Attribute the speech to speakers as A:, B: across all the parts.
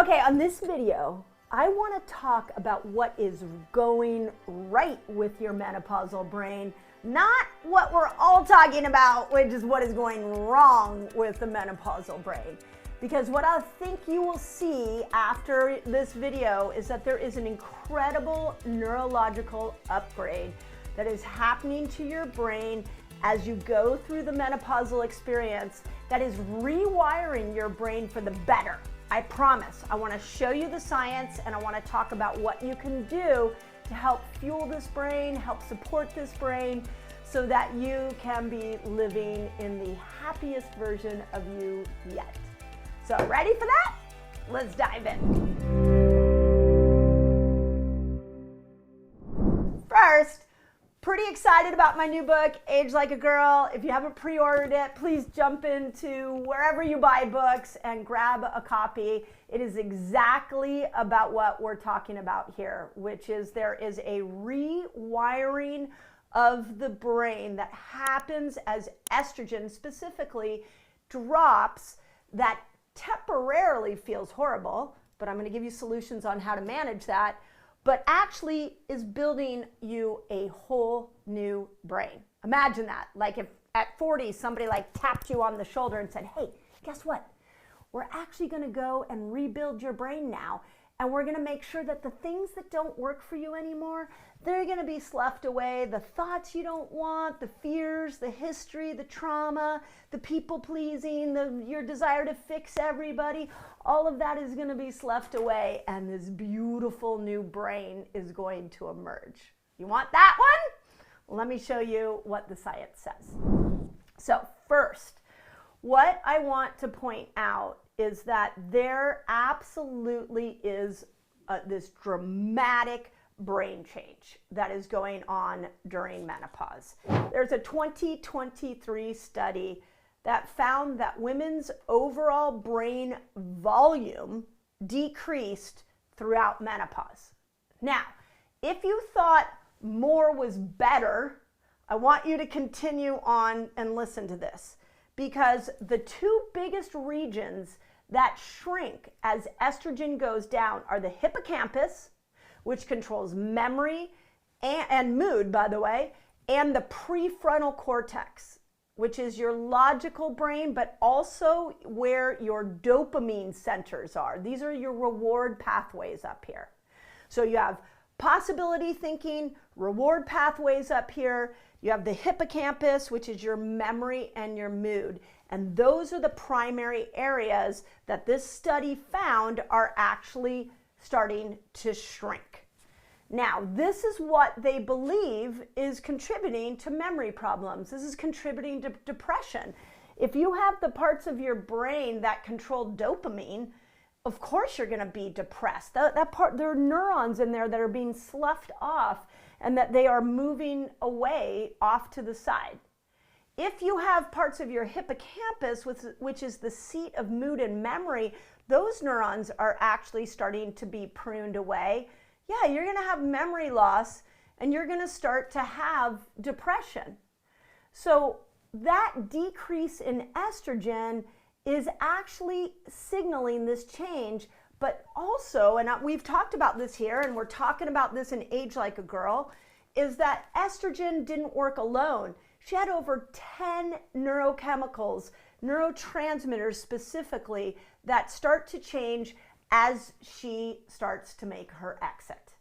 A: Okay, on this video, I want to talk about what is going right with your menopausal brain, not what we're all talking about, which is what is going wrong with the menopausal brain. Because what I think you will see after this video is that there is an incredible neurological upgrade that is happening to your brain as you go through the menopausal experience that is rewiring your brain for the better. I promise. I want to show you the science, and I want to talk about what you can do to help fuel this brain, help support this brain, so that you can be living in the happiest version of you yet. So ready for that? Let's dive in. First, pretty excited about my new book, Age Like a Girl. If you haven't pre-ordered it, please jump into wherever you buy books and grab a copy. It is exactly about what we're talking about here, which is there is a rewiring of the brain that happens as estrogen specifically drops that temporarily feels horrible, but I'm going to give you solutions on how to manage that, but actually is building you a whole new brain. Imagine that. Like if at 40 somebody like tapped you on the shoulder and said, hey, guess what? We're actually going to go and rebuild your brain now, and we're going to make sure that the things that don't work for you anymore, they're going to be sloughed away. The thoughts you don't want, the fears, the history, the trauma, the people pleasing, your desire to fix everybody, all of that is going to be sloughed away, and this beautiful new brain is going to emerge. You want that one? Let me show you what the science says. So first, what I want to point out is that there absolutely is this dramatic brain change that is going on during menopause. There's a 2023 study that found that women's overall brain volume decreased throughout menopause. Now, if you thought more was better, I want you to continue on and listen to this, because the two biggest regions that shrink as estrogen goes down are the hippocampus, which controls memory and mood, by the way, and the prefrontal cortex, which is your logical brain, but also where your dopamine centers are. These are your reward pathways up here. So you have possibility thinking, reward pathways up here. You have the hippocampus, which is your memory and your mood. And those are the primary areas that this study found are actually starting to shrink. Now, this is what they believe is contributing to memory problems. This is contributing to depression. If you have the parts of your brain that control dopamine, of course you're going to be depressed. That part, there are neurons in there that are being sloughed off and that they are moving away off to the side. If you have parts of your hippocampus, which is the seat of mood and memory, those neurons are actually starting to be pruned away. Yeah, you're going to have memory loss and you're going to start to have depression. So that decrease in estrogen is actually signaling this change, but also, and we've talked about this here, and we're talking about this in Age Like a Girl, is that estrogen didn't work alone. She had over 10 neurochemicals, neurotransmitters specifically, that start to change as she starts to make her exit.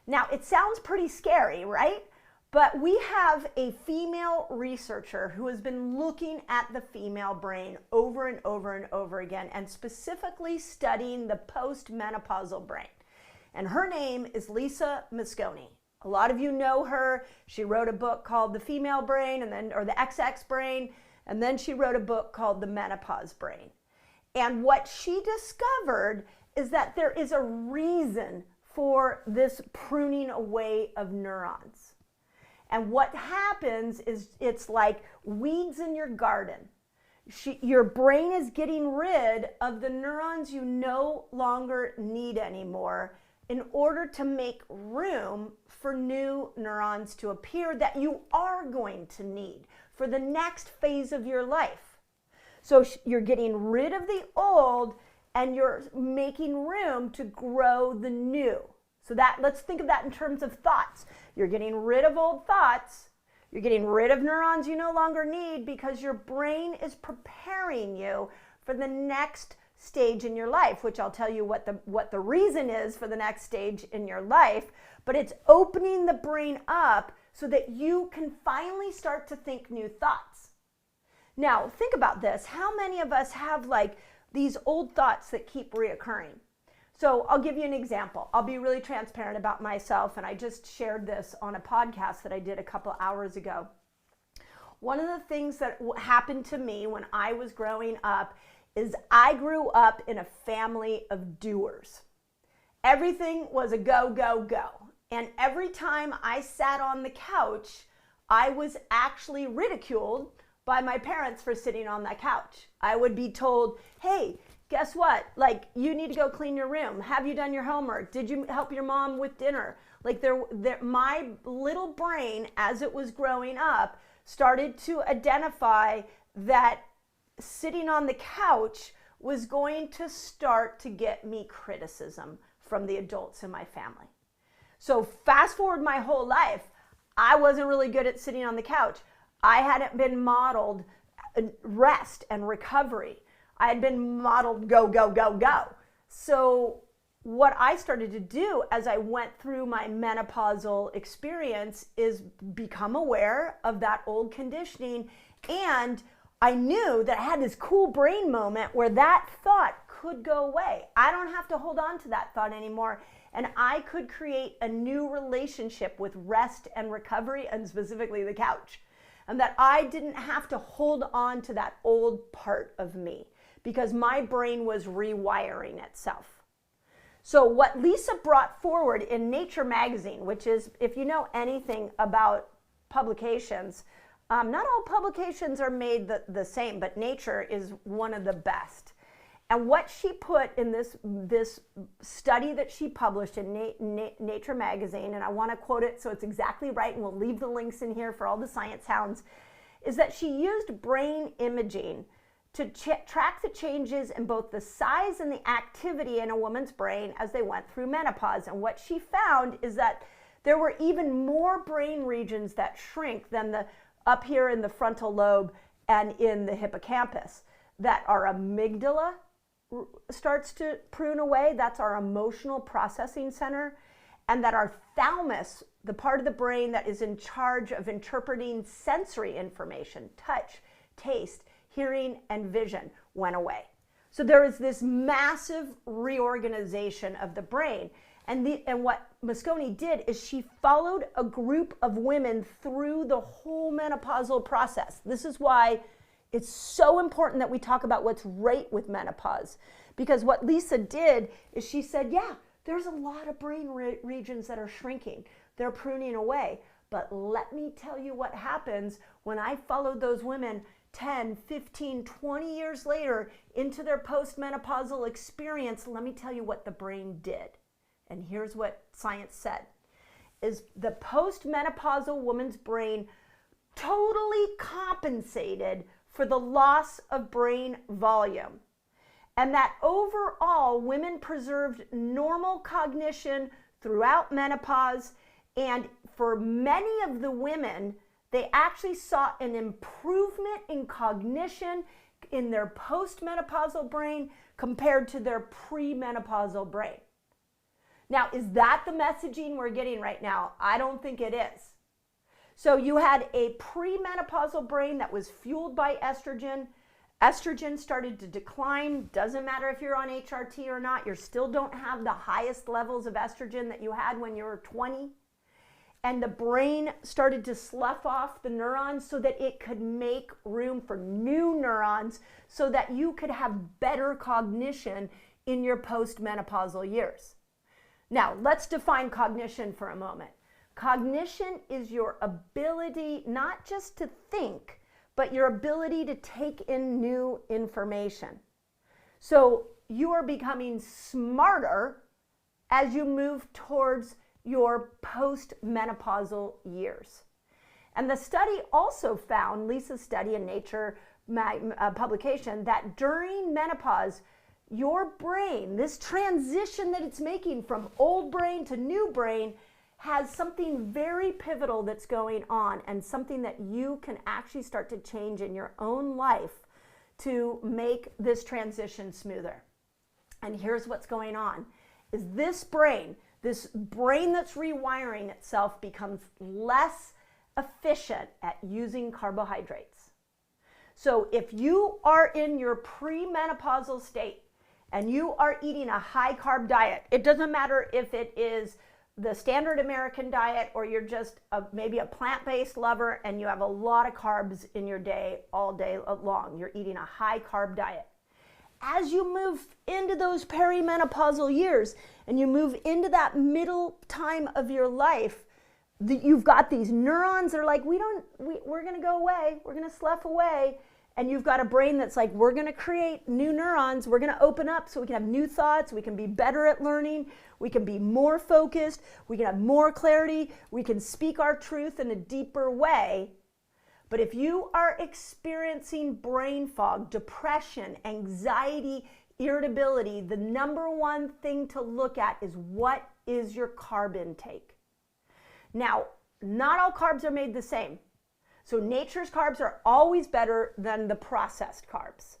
A: Now, it sounds pretty scary, right? But we have a female researcher who has been looking at the female brain over and over and over again, and specifically studying the postmenopausal brain. And her name is Lisa Mosconi. A lot of you know her. She wrote a book called The Female Brain, or the XX Brain, and then she wrote a book called The Menopause Brain. And what she discovered is that there is a reason for this pruning away of neurons. And what happens is it's like weeds in your garden. Your brain is getting rid of the neurons you no longer need anymore in order to make room for new neurons to appear that you are going to need for the next phase of your life. So you're getting rid of the old and you're making room to grow the new. So let's think of that in terms of thoughts. You're getting rid of old thoughts. You're getting rid of neurons you no longer need because your brain is preparing you for the next stage in your life, which I'll tell you what the reason is for the next stage in your life, but it's opening the brain up so that you can finally start to think new thoughts. Now, think about this. How many of us have like these old thoughts that keep reoccurring? So I'll give you an example. I'll be really transparent about myself, and I just shared this on a podcast that I did a couple hours ago. One of the things that happened to me when I was growing up is I grew up in a family of doers. Everything was a go, go, go. And every time I sat on the couch, I was actually ridiculed by my parents for sitting on that couch. I would be told, hey, guess what? Like, you need to go clean your room. Have you done your homework? Did you help your mom with dinner? Like, my little brain, as it was growing up, started to identify that sitting on the couch was going to start to get me criticism from the adults in my family. So fast forward my whole life, I wasn't really good at sitting on the couch. I hadn't been modeled rest and recovery. I had been modeled go, go, go, go. So what I started to do as I went through my menopausal experience is become aware of that old conditioning, and I knew that I had this cool brain moment where that thought could go away. I don't have to hold on to that thought anymore, and I could create a new relationship with rest and recovery, and specifically the couch, and that I didn't have to hold on to that old part of me because my brain was rewiring itself. So what Lisa brought forward in Nature magazine, which is, if you know anything about publications, not all publications are made the same, but Nature is one of the best. And what she put in this study that she published in Nature magazine, and I want to quote it so it's exactly right, and we'll leave the links in here for all the science hounds, is that she used brain imaging to track the changes in both the size and the activity in a woman's brain as they went through menopause. And what she found is that there were even more brain regions that shrink than the up here in the frontal lobe and in the hippocampus, that our amygdala starts to prune away, that's our emotional processing center, and that our thalamus, the part of the brain that is in charge of interpreting sensory information, touch, taste, hearing, and vision, went away. So there is this massive reorganization of the brain. And what Mosconi did is she followed a group of women through the whole menopausal process. This is why it's so important that we talk about what's right with menopause. Because what Lisa did is she said, yeah, there's a lot of brain regions that are shrinking. They're pruning away. But let me tell you what happens when I followed those women 10, 15, 20 years later into their postmenopausal experience. Let me tell you what the brain did. And here's what science said, is the postmenopausal woman's brain totally compensated for the loss of brain volume. And that overall, women preserved normal cognition throughout menopause. And for many of the women, they actually saw an improvement in cognition in their postmenopausal brain compared to their premenopausal brain. Now, is that the messaging we're getting right now? I don't think it is. So you had a premenopausal brain that was fueled by estrogen. Estrogen started to decline. Doesn't matter if you're on HRT or not, you still don't have the highest levels of estrogen that you had when you were 20. And the brain started to slough off the neurons so that it could make room for new neurons so that you could have better cognition in your postmenopausal years. Now, let's define cognition for a moment. Cognition is your ability not just to think, but your ability to take in new information. So you are becoming smarter as you move towards your postmenopausal years. And the study also found, Lisa's study in Nature publication, that during menopause, your brain, this transition that it's making from old brain to new brain, has something very pivotal that's going on, and something that you can actually start to change in your own life to make this transition smoother. And here's what's going on, is this brain that's rewiring itself becomes less efficient at using carbohydrates. So if you are in your premenopausal state and you are eating a high carb diet, it doesn't matter if it is the standard American diet or you're just maybe a plant-based lover and you have a lot of carbs in your day all day long, you're eating a high carb diet. As you move into those perimenopausal years and you move into that middle time of your life, you've got these neurons that are like, we're going to go away, we're going to slough away. And you've got a brain that's like, we're going to create new neurons, we're going to open up so we can have new thoughts, we can be better at learning, we can be more focused, we can have more clarity, we can speak our truth in a deeper way. But if you are experiencing brain fog, depression, anxiety, irritability, the number one thing to look at is, what is your carb intake? Now, not all carbs are made the same. So nature's carbs are always better than the processed carbs.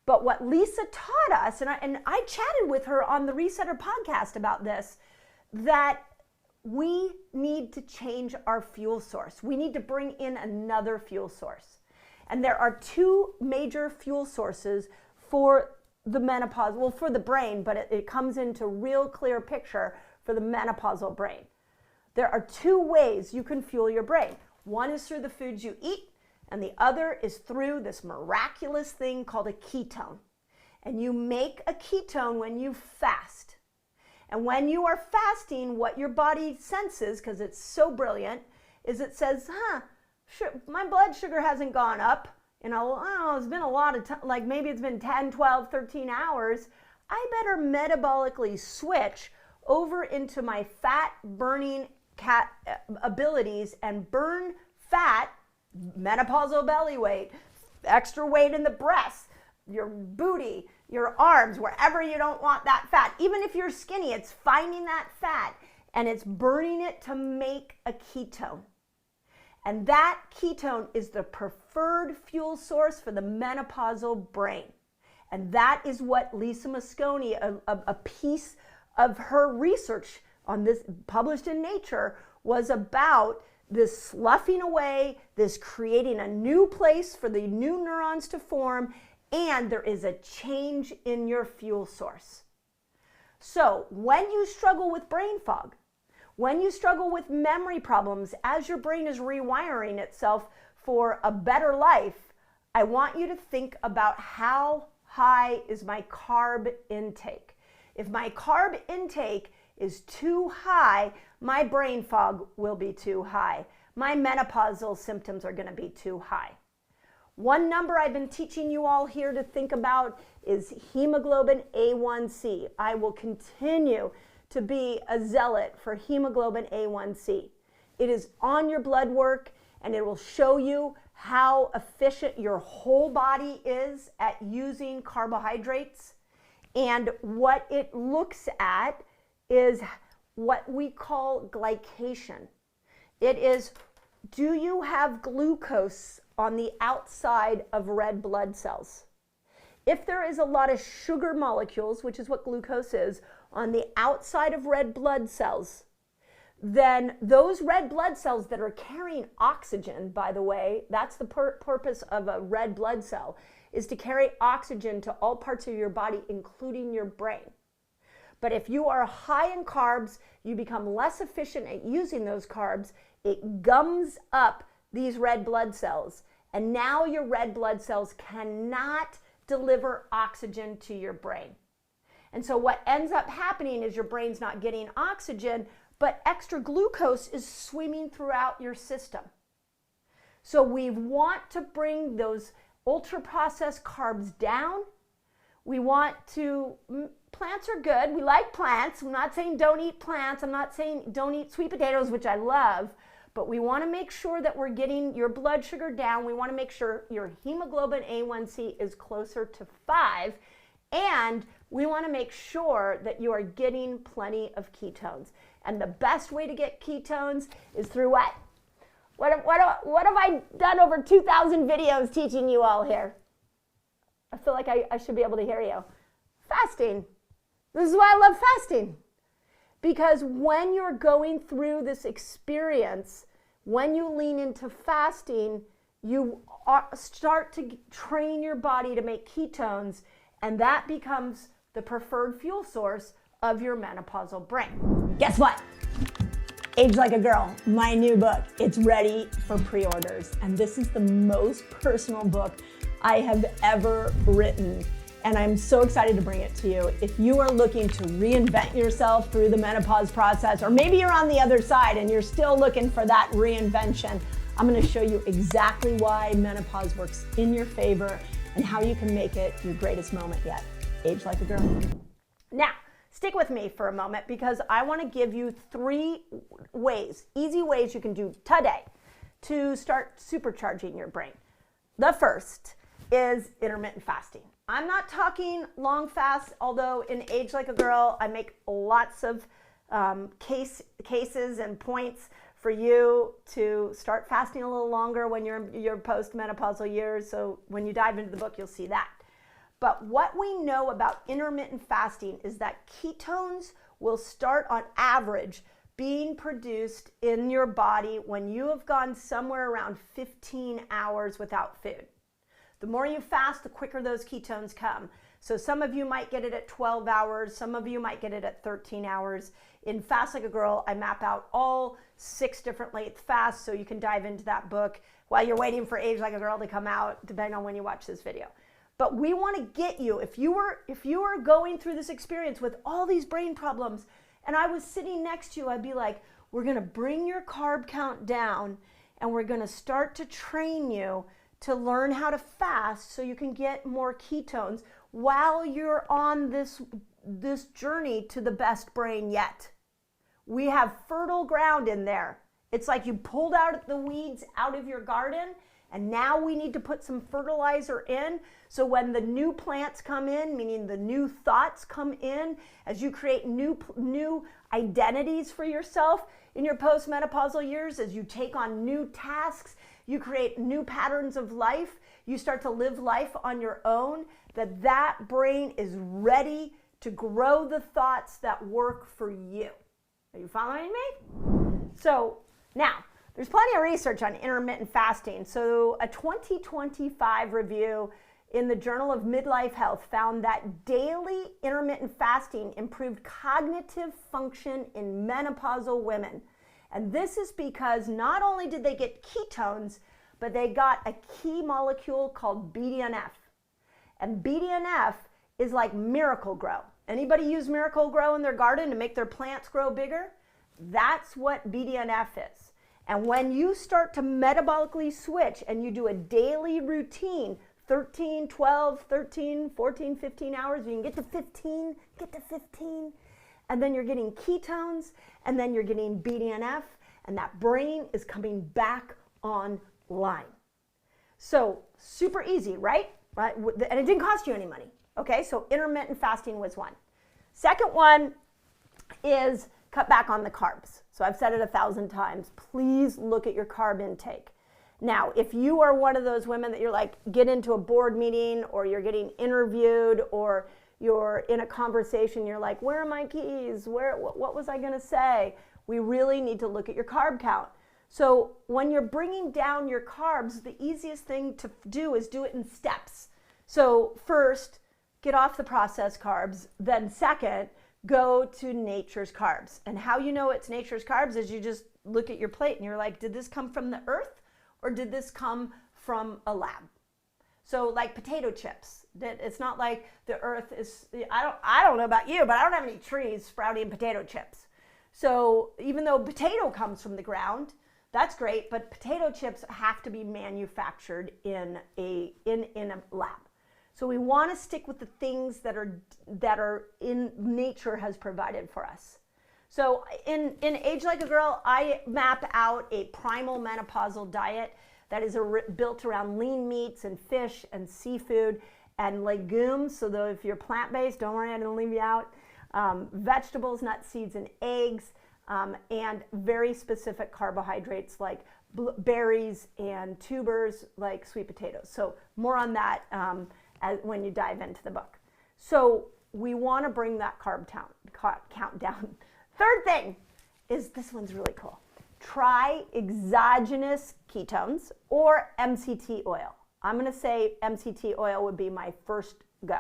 A: But what Lisa taught us, and I chatted with her on the Resetter podcast about this, that we need to change our fuel source. We need to bring in another fuel source. And there are two major fuel sources for the menopause, well, for the brain, but it comes into real clear picture for the menopausal brain. There are two ways you can fuel your brain. One is through the foods you eat, and the other is through this miraculous thing called a ketone. And you make a ketone when you fast. And when you are fasting, what your body senses, because it's so brilliant, is it says, my blood sugar hasn't gone up. I don't know, it's been a lot of time, like maybe it's been 10, 12, 13 hours. I better metabolically switch over into my fat burning abilities and burn fat, menopausal belly weight, extra weight in the breasts, your booty, your arms, wherever you don't want that fat. Even if you're skinny, it's finding that fat and it's burning it to make a ketone. And that ketone is the preferred fuel source for the menopausal brain. And that is what Lisa Mosconi, a piece of her research on this published in Nature, was about, this sloughing away, this creating a new place for the new neurons to form, and there is a change in your fuel source. So when you struggle with brain fog, when you struggle with memory problems, as your brain is rewiring itself for a better life, I want you to think about, how high is my carb intake? If my carb intake is too high, my brain fog will be too high. My menopausal symptoms are going to be too high. One number I've been teaching you all here to think about is hemoglobin A1C. I will continue to be a zealot for hemoglobin A1C. It is on your blood work, and it will show you how efficient your whole body is at using carbohydrates. And what it looks at is what we call glycation. It is, do you have glucose on the outside of red blood cells? If there is a lot of sugar molecules, which is what glucose is, on the outside of red blood cells, then those red blood cells that are carrying oxygen, by the way, that's the purpose of a red blood cell, is to carry oxygen to all parts of your body, including your brain. But if you are high in carbs, you become less efficient at using those carbs. It gums up these red blood cells. And now your red blood cells cannot deliver oxygen to your brain. And so what ends up happening is your brain's not getting oxygen, but extra glucose is swimming throughout your system. So we want to bring those ultra-processed carbs down. We want to, plants are good. We like plants. I'm not saying don't eat plants. I'm not saying don't eat sweet potatoes, which I love. But we want to make sure that we're getting your blood sugar down. We want to make sure your hemoglobin A1C is closer to 5. And we want to make sure that you are getting plenty of ketones. And the best way to get ketones is through what? What have I done over 2,000 videos teaching you all here? I feel like I should be able to hear you. Fasting. This is why I love fasting. Because when you're going through this experience, when you lean into fasting, you start to train your body to make ketones, and that becomes the preferred fuel source of your menopausal brain. Guess what? Age Like a Girl, my new book. It's ready for pre-orders, and this is the most personal book I have ever written, and I'm so excited to bring it to you. If you are looking to reinvent yourself through the menopause process, or maybe you're on the other side and you're still looking for that reinvention, I'm going to show you exactly why menopause works in your favor and how you can make it your greatest moment yet. Age Like a Girl. Now, stick with me for a moment because I want to give you 3 ways, easy ways you can do today to start supercharging your brain. The first is intermittent fasting. I'm not talking long fasts, although in Age Like a Girl, I make lots of cases and points for you to start fasting a little longer when you're in your post-menopausal years. So when you dive into the book, you'll see that. But what we know about intermittent fasting is that ketones will start on average being produced in your body when you have gone somewhere around 15 hours without food. The more you fast, the quicker those ketones come. So some of you might get it at 12 hours, some of you might get it at 13 hours. In Fast Like a Girl, I map out all 6 different length fasts, so you can dive into that book while you're waiting for Age Like a Girl to come out, depending on when you watch this video. But we want to get you, if you were going through this experience with all these brain problems, and I was sitting next to you, I'd be like, we're going to bring your carb count down, and we're going to start to train you to learn how to fast so you can get more ketones while you're on this journey to the best brain yet. We have fertile ground in there. It's like you pulled out the weeds out of your garden, and now we need to put some fertilizer in, so when the new plants come in, meaning the new thoughts come in, as you create new identities for yourself in your postmenopausal years, as you take on new tasks, you create new patterns of life, you start to live life on your own, that brain is ready to grow the thoughts that work for you. Are you following me? So now, there's plenty of research on intermittent fasting. So a 2025 review in the Journal of Midlife Health found that daily intermittent fasting improved cognitive function in menopausal women. And this is because not only did they get ketones, but they got a key molecule called BDNF. And BDNF is like Miracle-Gro. Anybody use Miracle-Gro in their garden to make their plants grow bigger? That's what BDNF is. And when you start to metabolically switch and you do a daily routine, 13, 12, 13, 14, 15 hours, you can get to 15, and then you're getting ketones, and then you're getting BDNF, and that brain is coming back online. So super easy, right? And it didn't cost you any money. Okay, so intermittent fasting was one. Second one is cut back on the carbs. So I've said it 1,000 times. Please look at your carb intake. Now, if you are one of those women that you're like, get into a board meeting, or you're getting interviewed, or you're in a conversation, you're like, where are my keys? What was I gonna say? We really need to look at your carb count. So when you're bringing down your carbs, the easiest thing to do is do it in steps. So first, get off the processed carbs. Then second, go to nature's carbs. And how you know it's nature's carbs is you just look at your plate and you're like, did this come from the earth or did this come from a lab? So like potato chips, it's not like the earth is, I don't know about you, but I don't have any trees sprouting potato chips. So even though potato comes from the ground, that's great, but potato chips have to be manufactured in a lab. So we want to stick with the things that are in nature has provided for us. So in Age Like a Girl, I map out a primal menopausal diet that is built around lean meats and fish and seafood. and legumes, so though if you're plant-based, don't worry, I didn't leave you out. Vegetables, nuts, seeds, and eggs, and very specific carbohydrates like berries and tubers like sweet potatoes. So more on that when you dive into the book. So we want to bring that carb count down. Third thing is, this one's really cool. Try exogenous ketones or MCT oil. I'm going to say MCT oil would be my first go.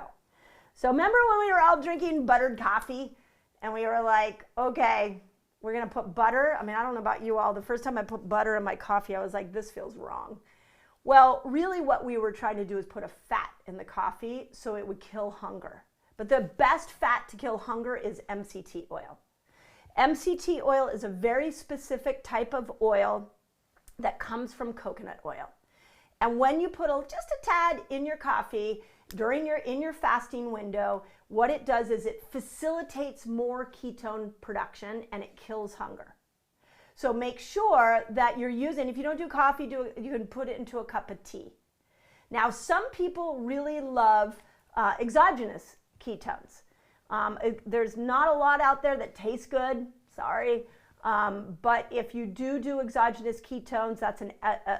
A: So remember when we were all drinking buttered coffee and we were like, okay, we're going to put butter. I mean, I don't know about you all. The first time I put butter in my coffee, I was like, this feels wrong. Well, really what we were trying to do is put a fat in the coffee so it would kill hunger. But the best fat to kill hunger is MCT oil. MCT oil is a very specific type of oil that comes from coconut oil. And when you put just a tad in your coffee in your fasting window, what it does is it facilitates more ketone production and it kills hunger. So make sure that you're using, if you don't do coffee, you can put it into a cup of tea. Now, some people really love exogenous ketones. There's not a lot out there that tastes good, sorry. But if you do exogenous ketones, that's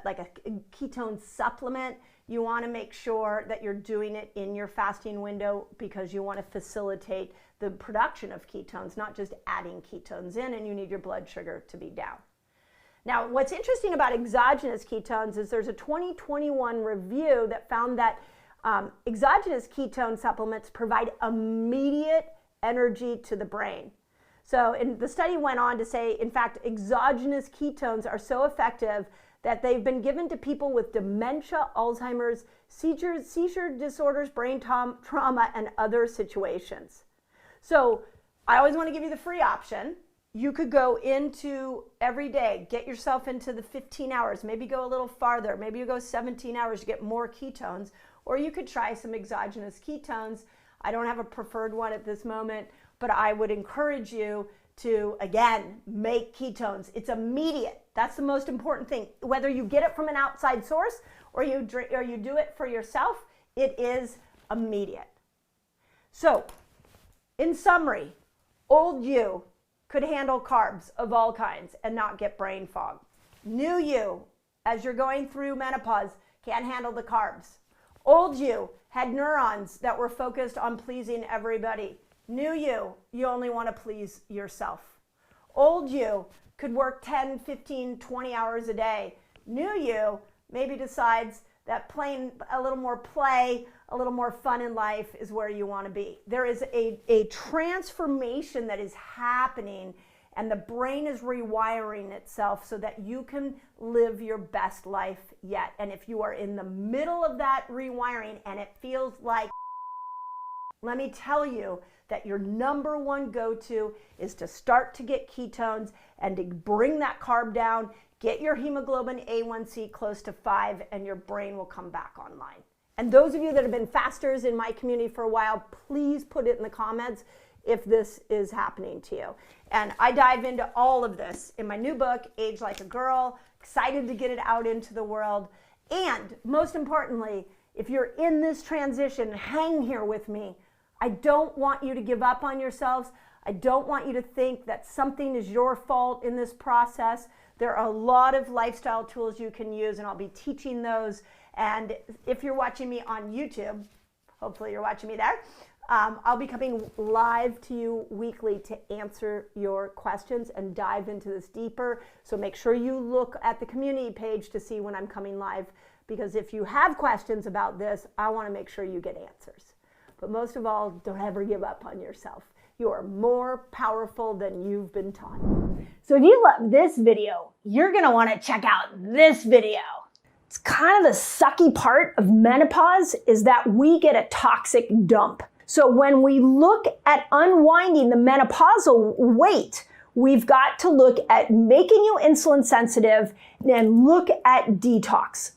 A: like a ketone supplement. You want to make sure that you're doing it in your fasting window because you want to facilitate the production of ketones, not just adding ketones in, and you need your blood sugar to be down. Now, what's interesting about exogenous ketones is there's a 2021 review that found that exogenous ketone supplements provide immediate energy to the brain. So the study went on to say, in fact, exogenous ketones are so effective that they've been given to people with dementia, Alzheimer's, seizure disorders, brain trauma, and other situations. So I always want to give you the free option. You could go into every day, get yourself into the 15 hours, maybe go a little farther, maybe you go 17 hours to get more ketones, or you could try some exogenous ketones. I don't have a preferred one at this moment, but I would encourage you to, again, make ketones. It's immediate. That's the most important thing. Whether you get it from an outside source or you do it for yourself, it is immediate. So, in summary, old you could handle carbs of all kinds and not get brain fog. New you, as you're going through menopause, can't handle the carbs. Old you had neurons that were focused on pleasing everybody. New you, you only want to please yourself. Old you could work 10, 15, 20 hours a day. New you maybe decides that playing a little more play, a little more fun in life is where you want to be. There is a transformation that is happening, and the brain is rewiring itself so that you can live your best life yet. And if you are in the middle of that rewiring and it feels like, let me tell you that your number one go-to is to start to get ketones and to bring that carb down, get your hemoglobin A1C close to 5, and your brain will come back online. And those of you that have been fasters in my community for a while, please put it in the comments if this is happening to you. And I dive into all of this in my new book, Age Like a Girl. Excited to get it out into the world. And most importantly, if you're in this transition, hang here with me. I don't want you to give up on yourselves. I don't want you to think that something is your fault in this process. There are a lot of lifestyle tools you can use, and I'll be teaching those. And if you're watching me on YouTube, hopefully you're watching me there, I'll be coming live to you weekly to answer your questions and dive into this deeper. So make sure you look at the community page to see when I'm coming live, because if you have questions about this, I want to make sure you get answers. But most of all, don't ever give up on yourself. You are more powerful than you've been taught. So if you love this video, you're going to want to check out this video. It's kind of the sucky part of menopause is that we get a toxic dump. So when we look at unwinding the menopausal weight, we've got to look at making you insulin sensitive and look at detox.